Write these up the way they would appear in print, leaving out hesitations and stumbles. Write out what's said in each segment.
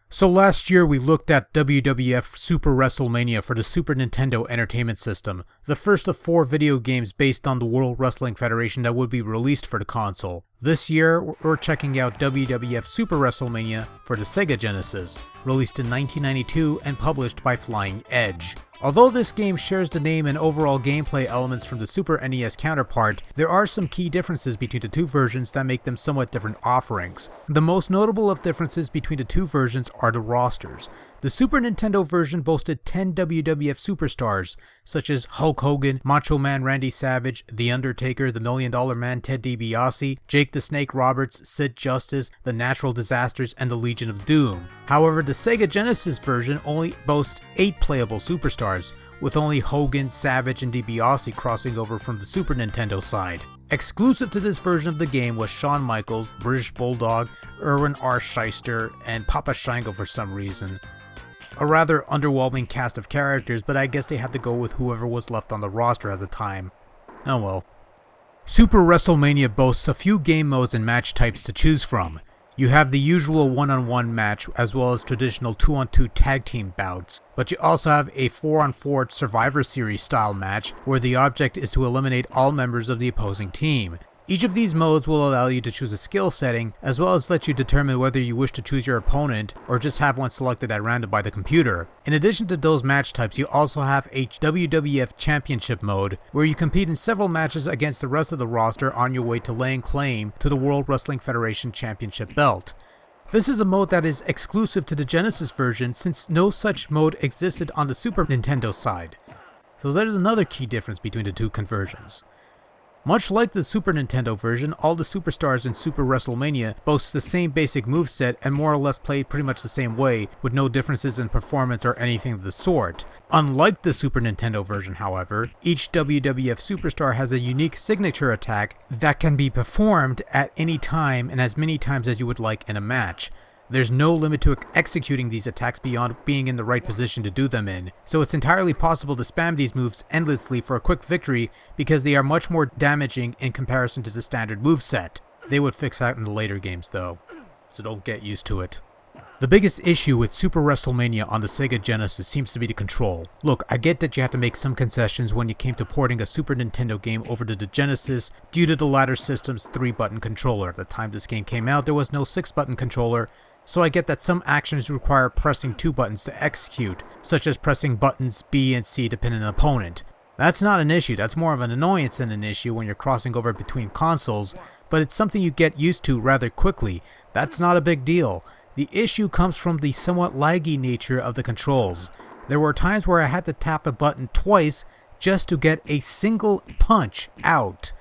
So last year we looked at WWF Super Wrestlemania for the Super Nintendo Entertainment System, the first of 4 video games based on the World Wrestling Federation that would be released for the console. This year, we're checking out WWF Super Wrestlemania for the Sega Genesis, released in 1992 and published by Flying Edge. Although this game shares the name and overall gameplay elements from the Super NES counterpart, there are some key differences between the two versions that make them somewhat different offerings. The most notable of differences between the two versions are the rosters. The Super Nintendo version boasted 10 WWF superstars, such as Hulk Hogan, Macho Man Randy Savage, The Undertaker, The $1 Million Man Ted DiBiase, Jake the Snake Roberts, Sid Justice, The Natural Disasters, and the Legion of Doom. However, the Sega Genesis version only boasts 8 playable superstars, with only Hogan, Savage, and DiBiase crossing over from the Super Nintendo side. Exclusive to this version of the game was Shawn Michaels, British Bulldog, Irwin R. Shyster, and Papa Shango for some reason. A rather underwhelming cast of characters, but I guess they had to go with whoever was left on the roster at the time. Oh well. Super WrestleMania boasts a few game modes and match types to choose from. You have the usual one-on-one match as well as traditional 2-on-2 tag team bouts, but you also have a 4-on-4 Survivor Series style match where the object is to eliminate all members of the opposing team. Each of these modes will allow you to choose a skill setting, as well as let you determine whether you wish to choose your opponent or just have one selected at random by the computer. In addition to those match types, you also have a WWF Championship mode, where you compete in several matches against the rest of the roster on your way to laying claim to the World Wrestling Federation Championship belt. This is a mode that is exclusive to the Genesis version since no such mode existed on the Super Nintendo side. So that is another key difference between the two conversions. Much like the Super Nintendo version, all the superstars in Super WrestleMania boasts the same basic moveset and more or less played pretty much the same way, with no differences in performance or anything of the sort. Unlike the Super Nintendo version, however, each WWF superstar has a unique signature attack that can be performed at any time and as many times as you would like in a match. There's no limit to executing these attacks beyond being in the right position to do them in, so it's entirely possible to spam these moves endlessly for a quick victory because they are much more damaging in comparison to the standard moveset. They would fix that in the later games though, so don't get used to it. The biggest issue with Super WrestleMania on the Sega Genesis seems to be the control. Look, I get that you have to make some concessions when it came to porting a Super Nintendo game over to the Genesis due to the latter system's 3-button controller. At the time this game came out, there was no 6-button controller, so I get that some actions require pressing 2 buttons to execute, such as pressing buttons B and C to pin an opponent. That's not an issue, that's more of an annoyance than an issue when you're crossing over between consoles, but it's something you get used to rather quickly. That's not a big deal. The issue comes from the somewhat laggy nature of the controls. There were times where I had to tap a button twice just to get a single punch out.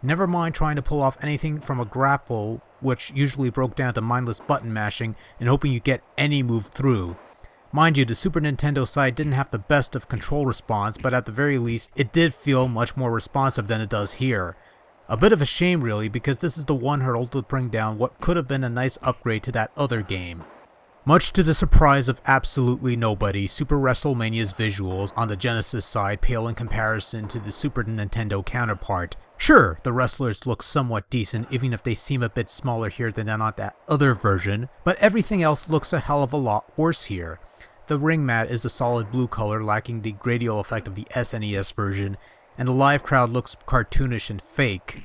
Never mind trying to pull off anything from a grapple, which usually broke down to mindless button mashing and hoping you get any move through. Mind you, the Super Nintendo side didn't have the best of control response, but at the very least, it did feel much more responsive than it does here. A bit of a shame really, because this is the one hurdle to bring down what could have been a nice upgrade to that other game. Much to the surprise of absolutely nobody, Super WrestleMania's visuals on the Genesis side pale in comparison to the Super Nintendo counterpart. Sure, the wrestlers look somewhat decent even if they seem a bit smaller here than on that other version, but everything else looks a hell of a lot worse here. The ring mat is a solid blue color lacking the gradial effect of the SNES version, and the live crowd looks cartoonish and fake.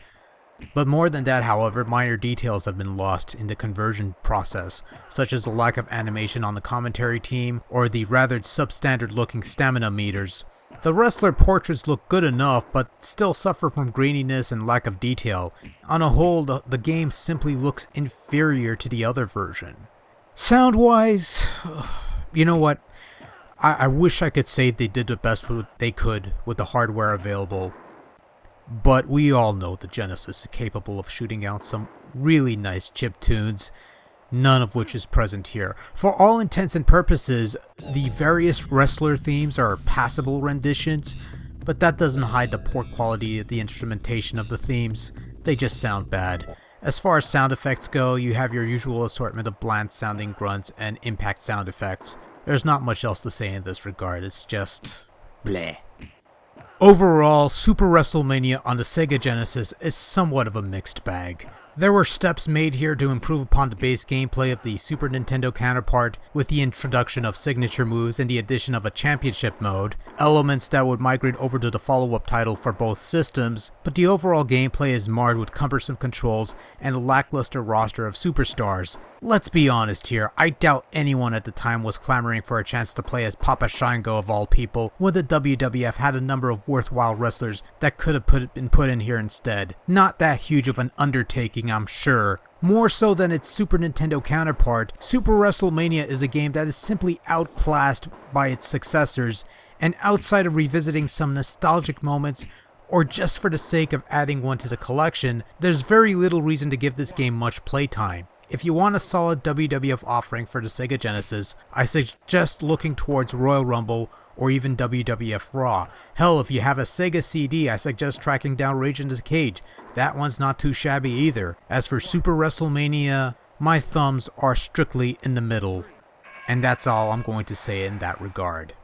But more than that, however, minor details have been lost in the conversion process, such as the lack of animation on the commentary team or the rather substandard looking stamina meters. The wrestler portraits look good enough, but still suffer from graininess and lack of detail. On a whole, the game simply looks inferior to the other version. Sound-wise, you know what? I wish I could say they did the best they could with the hardware available. But we all know the Genesis is capable of shooting out some really nice chip tunes, none of which is present here. For all intents and purposes, the various wrestler themes are passable renditions, but that doesn't hide the poor quality of the instrumentation of the themes. They just sound bad. As far as sound effects go, you have your usual assortment of bland sounding grunts and impact sound effects. There's not much else to say in this regard, it's just bleh. Overall, Super WrestleMania on the Sega Genesis is somewhat of a mixed bag. There were steps made here to improve upon the base gameplay of the Super Nintendo counterpart with the introduction of signature moves and the addition of a championship mode, elements that would migrate over to the follow-up title for both systems, but the overall gameplay is marred with cumbersome controls and a lackluster roster of superstars. Let's be honest here, I doubt anyone at the time was clamoring for a chance to play as Papa Shango of all people, when the WWF had a number of worthwhile wrestlers that could have been put in here instead. Not that huge of an undertaking, I'm sure. More so than its Super Nintendo counterpart, Super WrestleMania is a game that is simply outclassed by its successors, and outside of revisiting some nostalgic moments, or just for the sake of adding one to the collection, there's very little reason to give this game much playtime. If you want a solid WWF offering for the Sega Genesis, I suggest looking towards Royal Rumble or even WWF Raw. Hell, if you have a Sega CD, I suggest tracking down Rage in the Cage. That one's not too shabby either. As for Super WrestleMania, my thumbs are strictly in the middle. And that's all I'm going to say in that regard.